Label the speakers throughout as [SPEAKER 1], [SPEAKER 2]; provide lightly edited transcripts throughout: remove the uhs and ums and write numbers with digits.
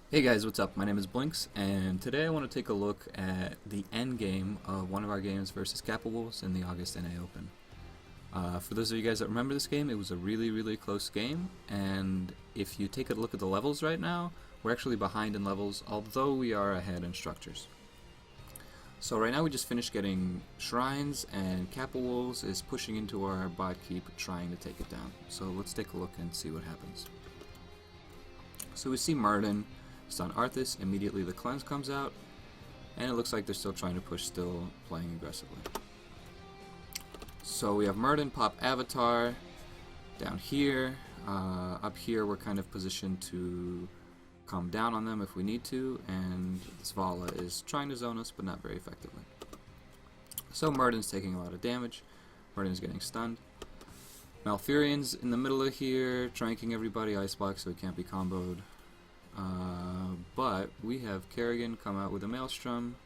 [SPEAKER 1] Hey guys, what's up? My name is Blinks, and today I want to take a look at the end game of one of our games versus Kappa Wolves in the August NA Open. For those of you guys that remember this game, it was a really close game, and if you take a look at the levels right now, we're actually behind in levels, although we are ahead in structures. So right now we just finished getting shrines, and Kappa Wolves is pushing into our bot keep, trying to take it down. So let's take a look and see what happens. So we see Martin stun Arthas, immediately the cleanse comes out, and it looks like they're still trying to push, still playing aggressively. So we have Murden pop Avatar down here. Up here we're kind of positioned to come down on them if we need to, and this Vala is trying to zone us, but not very effectively. So Murden's taking a lot of damage. Murden's getting stunned. Malfurion's in the middle of here, tranking everybody, ice block so he can't be comboed. But we have Kerrigan come out with a Maelstrom.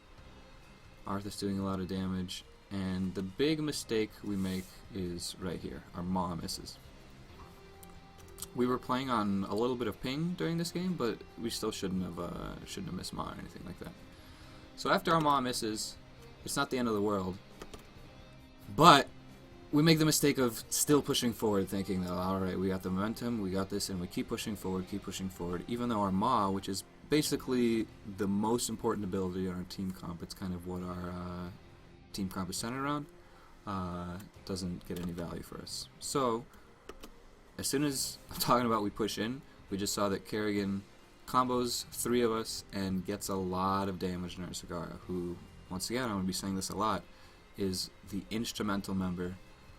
[SPEAKER 1] Arthas doing a lot of damage. And the big mistake we make is right here. Our Maw misses. We were playing on a little bit of ping during this game, but we still shouldn't have missed Maw or anything like that. So after our Maw misses, it's not the end of the world. But we make the mistake of still pushing forward, thinking that, alright, we got the momentum, we got this, and we keep pushing forward, even though our Maw, which is basically the most important ability on our team comp, it's kind of what our team comp is centered around, doesn't get any value for us. So, as soon as I'm talking about we push in, we just saw that Kerrigan combos 3 of us and gets a lot of damage in our Zagara, who, once again, I'm going to be saying this a lot, is the instrumental member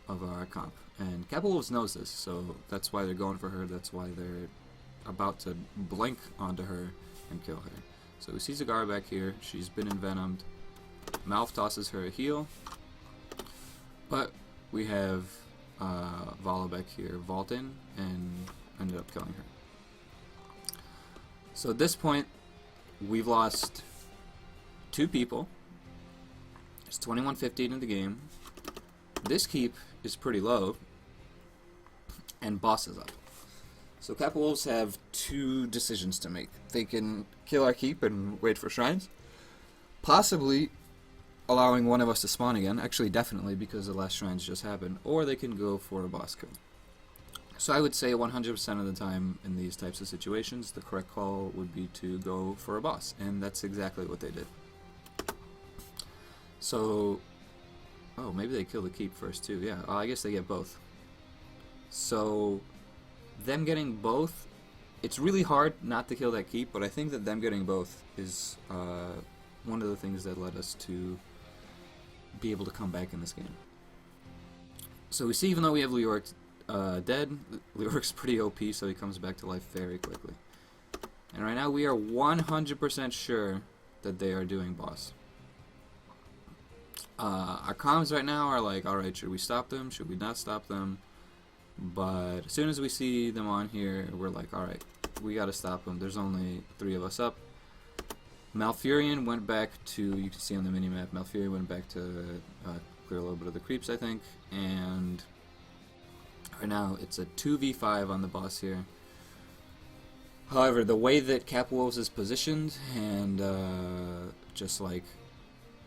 [SPEAKER 1] of our comp. And Kappa Wolves knows this, so that's why they're going for her, that's why they're about to blink onto her and kill her. So we see Zagara back here, she's been envenomed. Malf tosses her a heal, but we have Vala back here vault in and ended up killing her. So at this point, we've lost 2 people. It's 21-15 in the game. This keep is pretty low, and boss is up. So Kappa Wolves have 2 decisions to make. They can kill our keep and wait for shrines, possibly allowing one of us to spawn again, actually definitely because the last shrines just happened, or they can go for a boss kill. So I would say 100% of the time in these types of situations, the correct call would be to go for a boss, and that's exactly what they did. So, oh, maybe they kill the keep first too, yeah, I guess they get both. So, them getting both, it's really hard not to kill that keep, but I think that them getting both is one of the things that led us to be able to come back in this game. So we see, even though we have Leoric dead, Leoric's pretty OP, so he comes back to life very quickly. And right now we are 100% sure that they are doing boss. Our comms right now are like, alright, should we stop them? Should we not stop them? But as soon as we see them on here, we're like, alright, we gotta stop them. There's only 3 of us up. Malfurion went back to, you can see on the minimap, Malfurion went back to clear a little bit of the creeps, I think. And right now it's a 2v5 on the boss here. However, the way that Kappa Wolves is positioned, and just like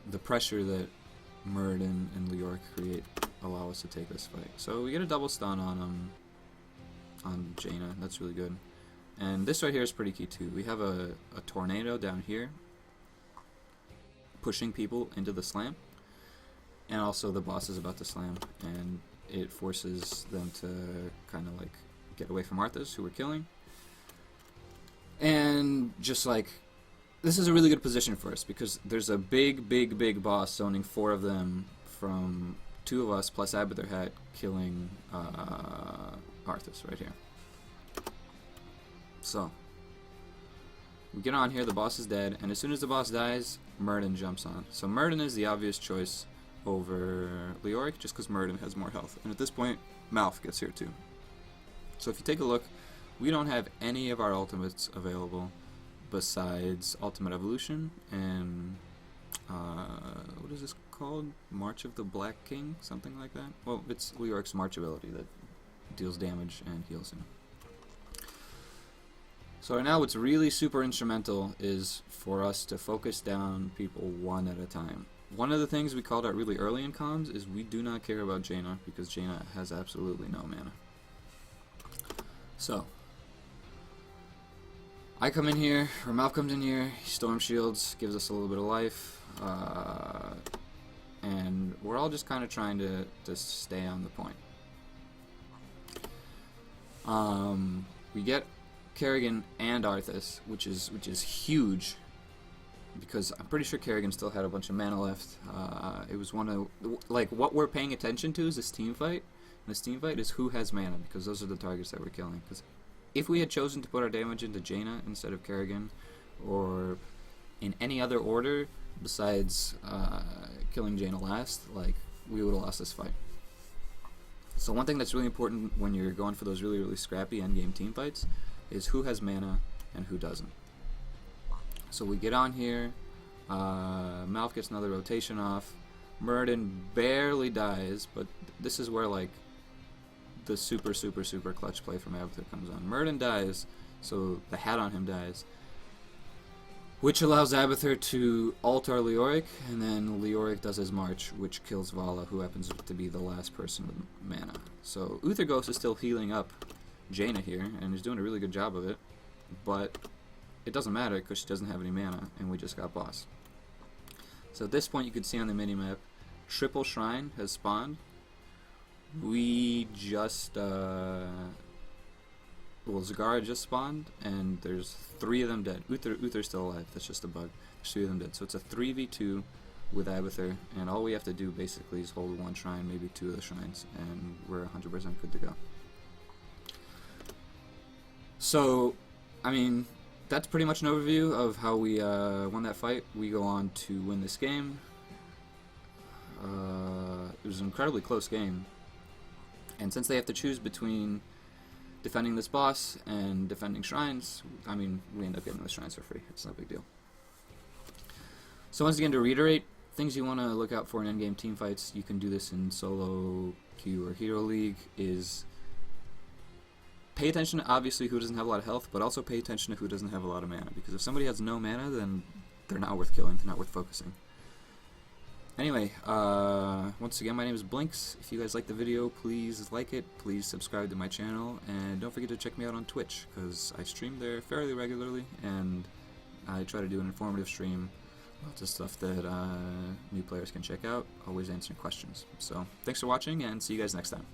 [SPEAKER 1] the pressure that Murden and Leoric create, allow us to take this fight. So we get a double stun on Jaina. That's really good. And this right here is pretty key too. We have a tornado down here pushing people into the slam, and also the boss is about to slam, and it forces them to kind of like get away from Arthas, who we're killing. And just like, this is a really good position for us because there's a big boss zoning 4 of them from 2 of us plus Abathur Hat killing Arthas right here. So we get on here, the boss is dead, and as soon as the boss dies, Murden jumps on. So Murden is the obvious choice over Leoric just because Murden has more health. And at this point, Malf gets here too. So if you take a look, we don't have any of our ultimates available besides Ultimate Evolution and what is this called? March of the Black King? Something like that? Well, it's Leoric's March ability that deals damage and heals him. So right now what's really super instrumental is for us to focus down people one at a time. One of the things we called out really early in comms is we do not care about Jaina, because Jaina has absolutely no mana. So, I come in here, or Malf comes in here, he Storm Shields, gives us a little bit of life, and we're all just kind of trying to stay on the point. We get Kerrigan and Arthas, which is huge, because I'm pretty sure Kerrigan still had a bunch of mana left. It was one of, like, what we're paying attention to is this team fight. And this team fight is who has mana, because those are the targets that we're killing. Because if we had chosen to put our damage into Jaina instead of Kerrigan, or in any other order besides killing Jaina last, like, we would have lost this fight. So one thing that's really important when you're going for those really, really scrappy endgame team fights is who has mana and who doesn't. So we get on here, Malf gets another rotation off, Muradin barely dies, but this is where, like, the super clutch play from Abathur comes on. Muradin dies, so the hat on him dies, which allows Abathur to ult our Leoric, and then Leoric does his march, which kills Vala, who happens to be the last person with mana. So Uther Ghost is still healing up Jaina here, and he's doing a really good job of it, but it doesn't matter because she doesn't have any mana, and we just got boss. So at this point you can see on the minimap, triple shrine has spawned. We just, well, Zagara just spawned, and there's 3 of them dead. Uther's still alive, that's just a bug. There's 3 of them dead. So it's a 3v2 with Abathur, and all we have to do basically is hold 1 shrine, maybe 2 of the shrines, and we're 100% good to go. So, I mean, that's pretty much an overview of how we won that fight. We go on to win this game. It was an incredibly close game. And since they have to choose between defending this boss and defending shrines, I mean, we end up getting the shrines for free. It's no big deal. So once again, to reiterate, things you want to look out for in endgame team fights, you can do this in solo queue or hero league, is pay attention to obviously who doesn't have a lot of health, but also pay attention to who doesn't have a lot of mana, because if somebody has no mana, then they're not worth killing, they're not worth focusing. Anyway, once again, my name is Blinks. If you guys like the video, please like it, please subscribe to my channel, and don't forget to check me out on Twitch, because I stream there fairly regularly, and I try to do an informative stream, lots of stuff that new players can check out, always answering questions. So, thanks for watching, and see you guys next time.